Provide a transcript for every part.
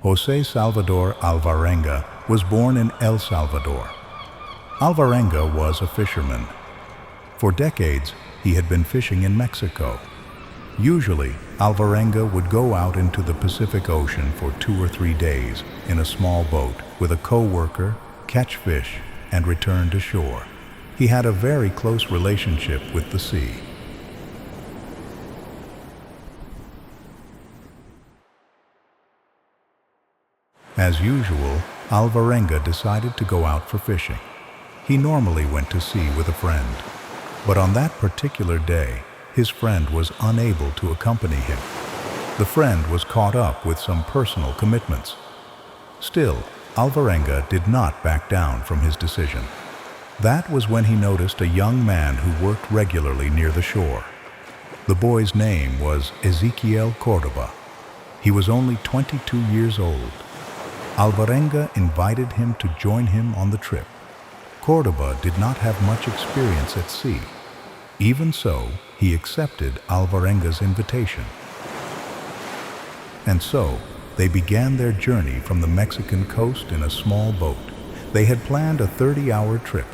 José Salvador Alvarenga was born in El Salvador. Alvarenga was a fisherman. For decades, he had been fishing in Mexico. Usually, Alvarenga would go out into the Pacific Ocean for 2 or 3 days in a small boat with a co-worker, catch fish, and return to shore. He had a very close relationship with the sea. As usual, Alvarenga decided to go out for fishing. He normally went to sea with a friend, but on that particular day, his friend was unable to accompany him. The friend was caught up with some personal commitments. Still, Alvarenga did not back down from his decision. That was when he noticed a young man who worked regularly near the shore. The boy's name was Ezequiel Cordoba. He was only 22 years old. Alvarenga invited him to join him on the trip. Cordoba did not have much experience at sea. Even so, he accepted Alvarenga's invitation. And so, they began their journey from the Mexican coast in a small boat. They had planned a 30-hour trip.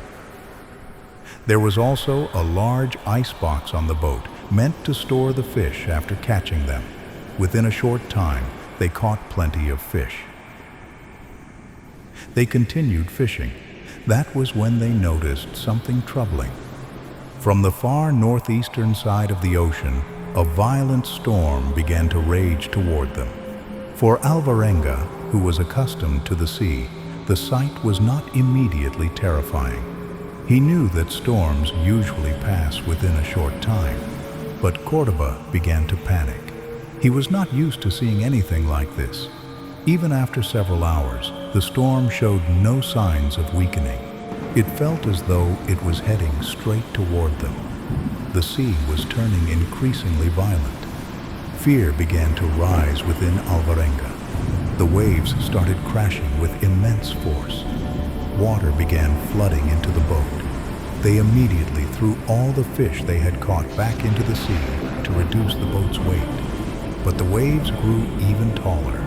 There was also a large icebox on the boat, meant to store the fish after catching them. Within a short time, they caught plenty of fish. They continued fishing. That was when they noticed something troubling. From the far northeastern side of the ocean, a violent storm began to rage toward them. For Alvarenga, who was accustomed to the sea, the sight was not immediately terrifying. He knew that storms usually pass within a short time, but Cordoba began to panic. He was not used to seeing anything like this. Even after several hours, the storm showed no signs of weakening. It felt as though it was heading straight toward them. The sea was turning increasingly violent. Fear began to rise within Alvarenga. The waves started crashing with immense force. Water began flooding into the boat. They immediately threw all the fish they had caught back into the sea to reduce the boat's weight. But the waves grew even taller.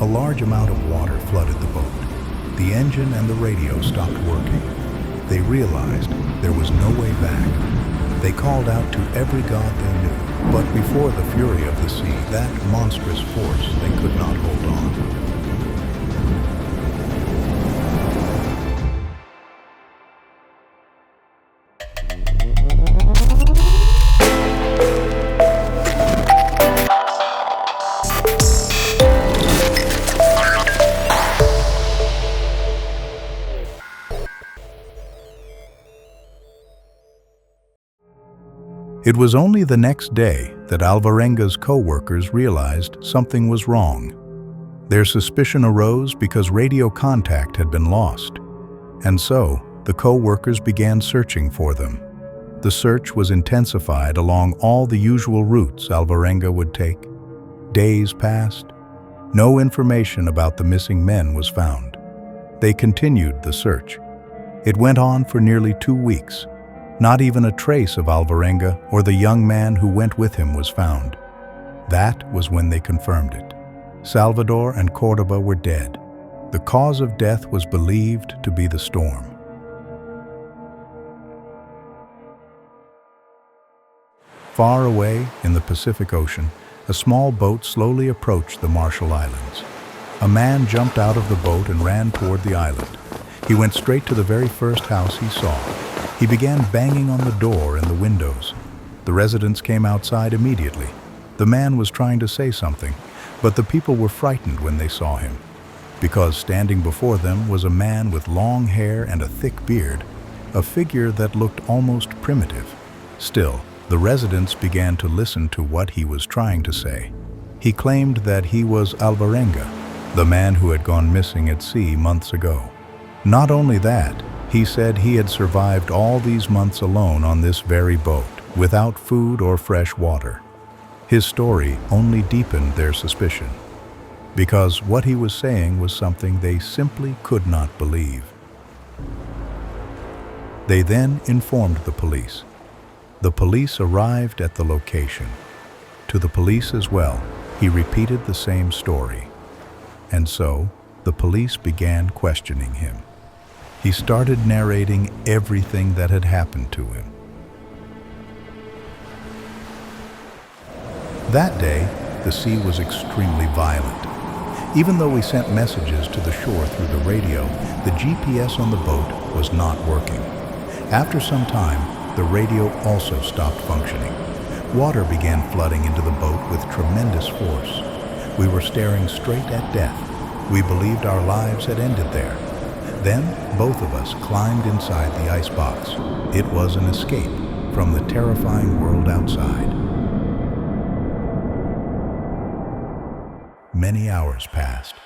A large amount of water flooded the boat. The engine and the radio stopped working. They realized there was no way back. They called out to every god they knew, but before the fury of the sea, that monstrous force, they could not hold on. It was only the next day that Alvarenga's co-workers realized something was wrong. Their suspicion arose because radio contact had been lost, and so the co-workers began searching for them. The search was intensified along all the usual routes Alvarenga would take. Days passed. No information about the missing men was found. They continued the search. It went on for nearly 2 weeks. Not even a trace of Alvarenga or the young man who went with him was found. That was when they confirmed it. Salvador and Cordoba were dead. The cause of death was believed to be the storm. Far away in the Pacific Ocean, a small boat slowly approached the Marshall Islands. A man jumped out of the boat and ran toward the island. He went straight to the very first house he saw. He began banging on the door and the windows. The residents came outside immediately. The man was trying to say something, but the people were frightened when they saw him, because standing before them was a man with long hair and a thick beard, a figure that looked almost primitive. Still, the residents began to listen to what he was trying to say. He claimed that he was Alvarenga, the man who had gone missing at sea months ago. Not only that, he said he had survived all these months alone on this very boat, without food or fresh water. His story only deepened their suspicion, because what he was saying was something they simply could not believe. They then informed the police. The police arrived at the location. To the police as well, he repeated the same story. And so, the police began questioning him. He started narrating everything that had happened to him. That day, the sea was extremely violent. Even though we sent messages to the shore through the radio, the GPS on the boat was not working. After some time, the radio also stopped functioning. Water began flooding into the boat with tremendous force. We were staring straight at death. We believed our lives had ended there. Then, both of us climbed inside the icebox. It was an escape from the terrifying world outside. Many hours passed.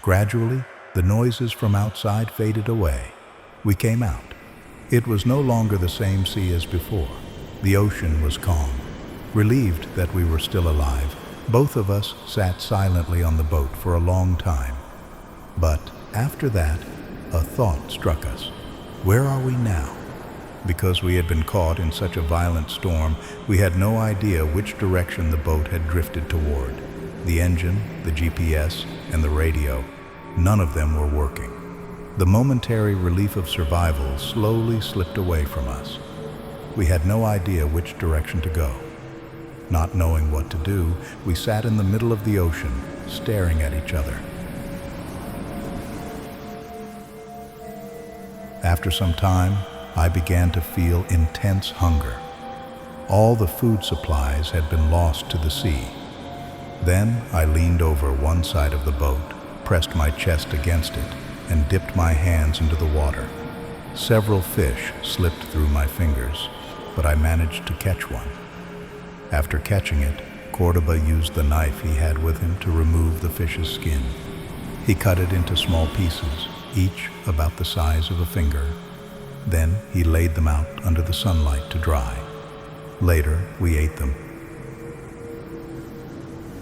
Gradually, the noises from outside faded away. We came out. It was no longer the same sea as before. The ocean was calm. Relieved that we were still alive, both of us sat silently on the boat for a long time. But after that, a thought struck us. Where are we now? Because we had been caught in such a violent storm, we had no idea which direction the boat had drifted toward. The engine, the GPS, and the radio, none of them were working. The momentary relief of survival slowly slipped away from us. We had no idea which direction to go. Not knowing what to do, we sat in the middle of the ocean, staring at each other. After some time, I began to feel intense hunger. All the food supplies had been lost to the sea. Then I leaned over one side of the boat, pressed my chest against it, and dipped my hands into the water. Several fish slipped through my fingers, but I managed to catch one. After catching it, Cordoba used the knife he had with him to remove the fish's skin. He cut it into small pieces, each about the size of a finger. Then he laid them out under the sunlight to dry. Later, we ate them.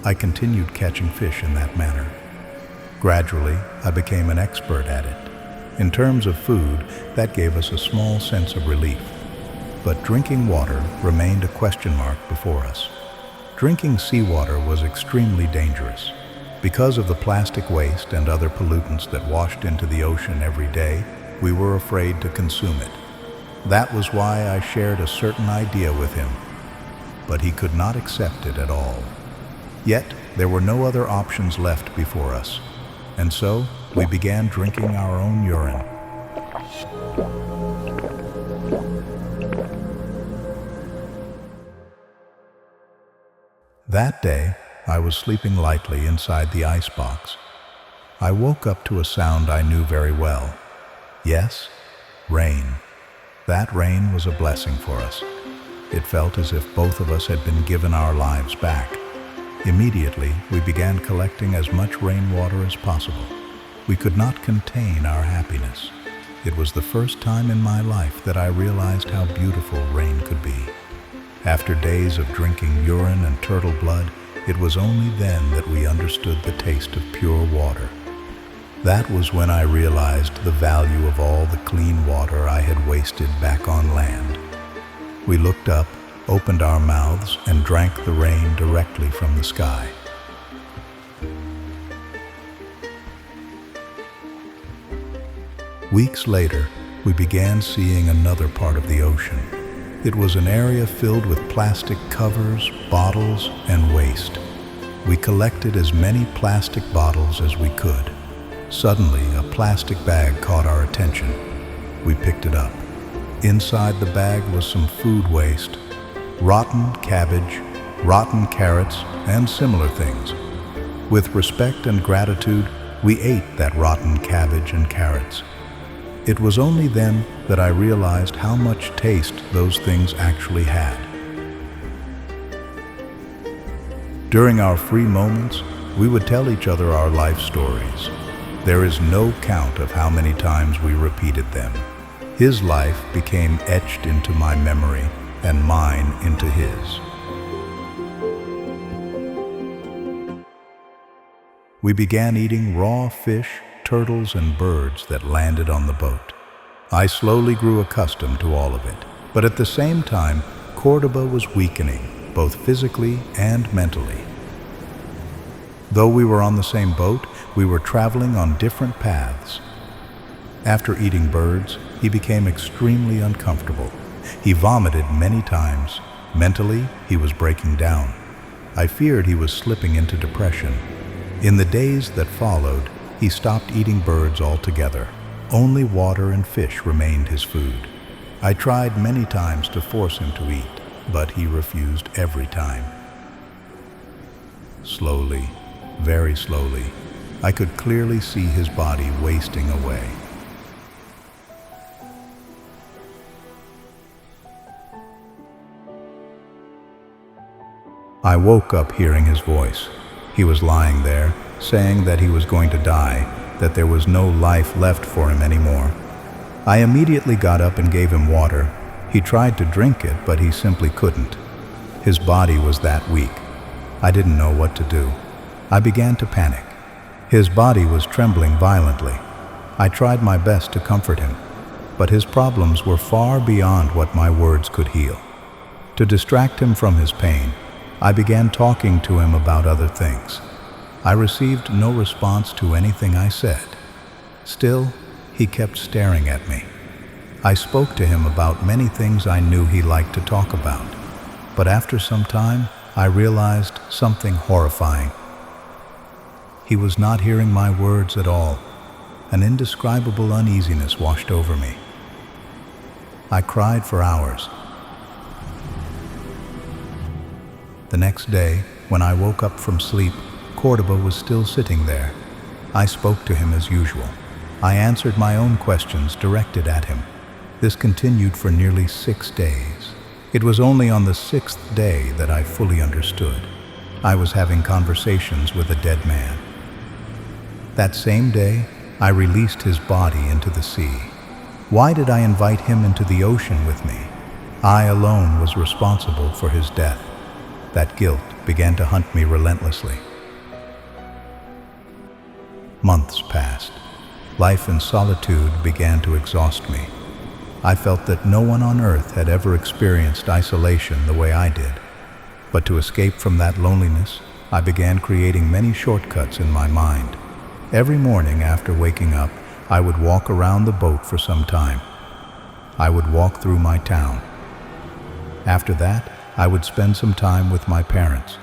I continued catching fish in that manner. Gradually, I became an expert at it. In terms of food, that gave us a small sense of relief. But drinking water remained a question mark before us. Drinking seawater was extremely dangerous. Because of the plastic waste and other pollutants that washed into the ocean every day, we were afraid to consume it. That was why I shared a certain idea with him. But he could not accept it at all. Yet, there were no other options left before us, and so we began drinking our own urine. That day, I was sleeping lightly inside the icebox. I woke up to a sound I knew very well. Yes, rain. That rain was a blessing for us. It felt as if both of us had been given our lives back. Immediately, we began collecting as much rainwater as possible. We could not contain our happiness. It was the first time in my life that I realized how beautiful rain could be. After days of drinking urine and turtle blood, it was only then that we understood the taste of pure water. That was when I realized the value of all the clean water I had wasted back on land. We looked up, opened our mouths, and drank the rain directly from the sky. Weeks later, we began seeing another part of the ocean. It was an area filled with plastic covers, bottles, and waste. We collected as many plastic bottles as we could. Suddenly, a plastic bag caught our attention. We picked it up. Inside the bag was some food waste, rotten cabbage, rotten carrots, and similar things. With respect and gratitude, we ate that rotten cabbage and carrots. It was only then that I realized how much taste those things actually had. During our free moments, we would tell each other our life stories. There is no count of how many times we repeated them. His life became etched into my memory, and mine into his. We began eating raw fish, turtles, and birds that landed on the boat. I slowly grew accustomed to all of it, but at the same time, Cordoba was weakening, both physically and mentally. Though we were on the same boat, we were traveling on different paths. After eating birds, he became extremely uncomfortable. He vomited many times. Mentally, he was breaking down. I feared he was slipping into depression. In the days that followed, he stopped eating birds altogether. Only water and fish remained his food. I tried many times to force him to eat, but he refused every time. Slowly, very slowly, I could clearly see his body wasting away. I woke up hearing his voice. He was lying there, saying that he was going to die, that there was no life left for him anymore. I immediately got up and gave him water. He tried to drink it, but he simply couldn't. His body was that weak. I didn't know what to do. I began to panic. His body was trembling violently. I tried my best to comfort him, but his problems were far beyond what my words could heal. To distract him from his pain, I began talking to him about other things. I received no response to anything I said. Still, he kept staring at me. I spoke to him about many things I knew he liked to talk about, but after some time, I realized something horrifying. He was not hearing my words at all. An indescribable uneasiness washed over me. I cried for hours. The next day, when I woke up from sleep, Cordoba was still sitting there. I spoke to him as usual. I answered my own questions directed at him. This continued for nearly 6 days. It was only on the 6th day that I fully understood. I was having conversations with a dead man. That same day, I released his body into the sea. Why did I invite him into the ocean with me? I alone was responsible for his death. That guilt began to hunt me relentlessly. Months passed. Life in solitude began to exhaust me. I felt that no one on earth had ever experienced isolation the way I did. But to escape from that loneliness, I began creating many shortcuts in my mind. Every morning after waking up, I would walk around the boat for some time. I would walk through my town. After that, I would spend some time with my parents.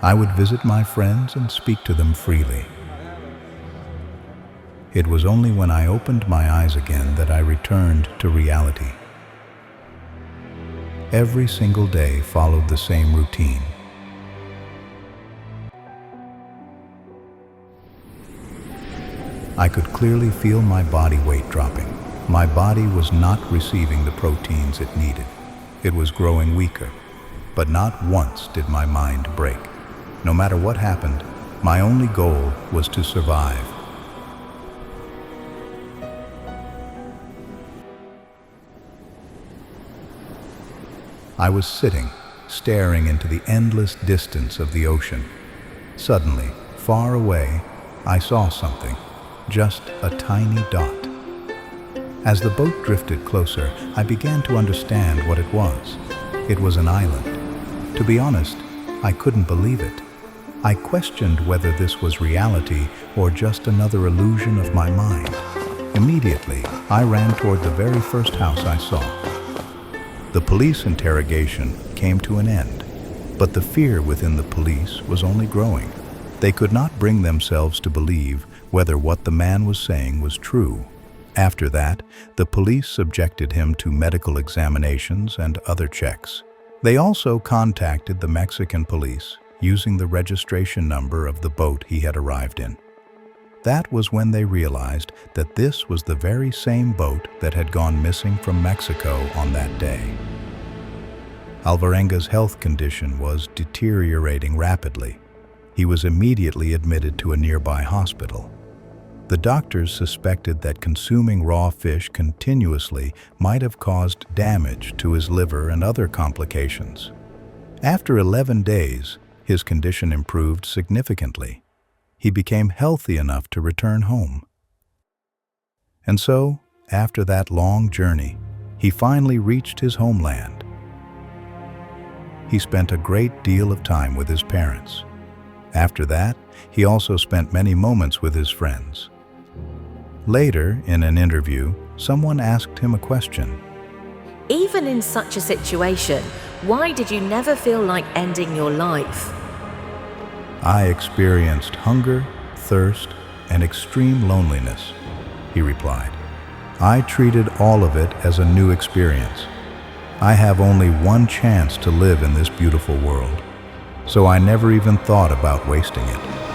I would visit my friends and speak to them freely. It was only when I opened my eyes again that I returned to reality. Every single day followed the same routine. I could clearly feel my body weight dropping. My body was not receiving the proteins it needed. It was growing weaker, but not once did my mind break. No matter what happened, my only goal was to survive. I was sitting, staring into the endless distance of the ocean. Suddenly, far away, I saw something, just a tiny dot. As the boat drifted closer, I began to understand what it was. It was an island. To be honest, I couldn't believe it. I questioned whether this was reality or just another illusion of my mind. Immediately, I ran toward the very first house I saw. The police interrogation came to an end, but the fear within the police was only growing. They could not bring themselves to believe whether what the man was saying was true. After that, the police subjected him to medical examinations and other checks. They also contacted the Mexican police using the registration number of the boat he had arrived in. That was when they realized that this was the very same boat that had gone missing from Mexico on that day. Alvarenga's health condition was deteriorating rapidly. He was immediately admitted to a nearby hospital. The doctors suspected that consuming raw fish continuously might have caused damage to his liver and other complications. After 11 days, his condition improved significantly. He became healthy enough to return home. And so, after that long journey, he finally reached his homeland. He spent a great deal of time with his parents. After that, he also spent many moments with his friends. Later, in an interview, someone asked him a question. Even in such a situation, why did you never feel like ending your life? I experienced hunger, thirst, and extreme loneliness, he replied. I treated all of it as a new experience. I have only one chance to live in this beautiful world, so I never even thought about wasting it.